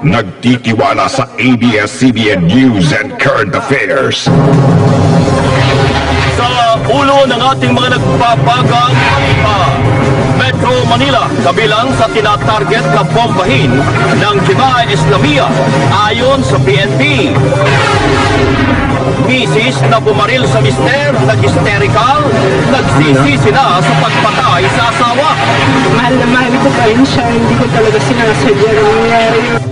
Nagtitiwala sa ABS-CBN News and Current Affairs. Sa ulo ng ating mga nagpapagang balita, Metro Manila kabilang sa tinatarget na bombahin ng Jemaah Islamiyah ayon sa PNP. Misis na bumaril sa mister, nag-hysterical, nagsisisi na sa pagpatay sa asawa. Mahal na mahal ko pa rin siya, hindi ko talaga sinasadya na nangyari yun.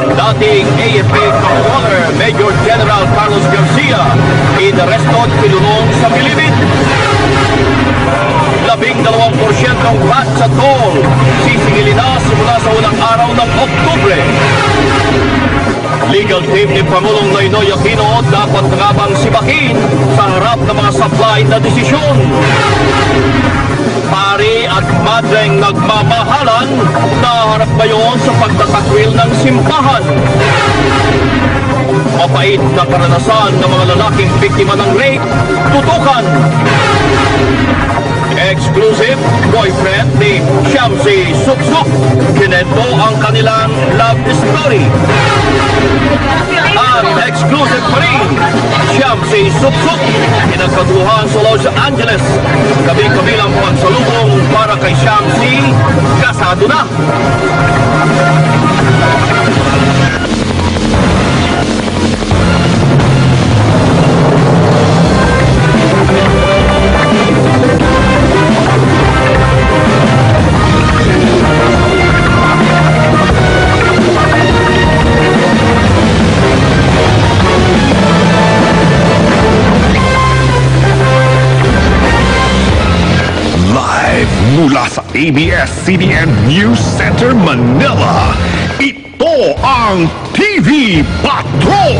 Dating AFP Controller Major General Carlos Garcia inaresto at pinulong sa Bilibid. 12% VAT sa toll sisingilin na simula sa unang araw ng Oktubre. Legal team ni Pangulong Noynoy Aquino dapat nga bang sibakin sa harap ng mga supply na desisyon. Pari at madreng nagmamahalan, naharap ba yun sa pagtatakwil ng simbahan? Mapait na karanasan ng mga lalaking biktima ng rape, tutukan. Exclusive boyfriend ni Shamsi Suksuk, kinento ang kanilang love story. At exclusive pa rin, Shamsi Suksuk, pinagkatuhan sa Los Angeles. Kabi-kabilang pagsalubong para kay Shamsi, kasado na. Mula sa ABS-CBN News Center, Manila, ito ang TV Patrol!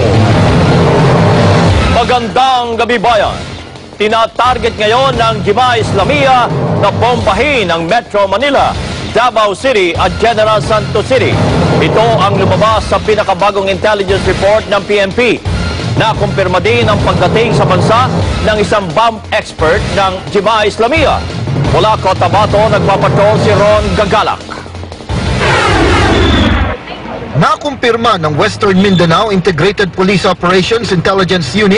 Magandang gabi bayan! Tinatarget ngayon ng Jemaah Islamiyah na bombahin ang Metro Manila, Davao City at General Santos City. Ito ang lumabas sa pinakabagong intelligence report ng PNP. Nakumpirma din ang pagdating sa bansa ng isang bomb expert ng Jemaah Islamiyah. Mula Cotabato, nagpapatrol si Ron Gagalak. Nakumpirma ng Western Mindanao Integrated Police Operations Intelligence Unit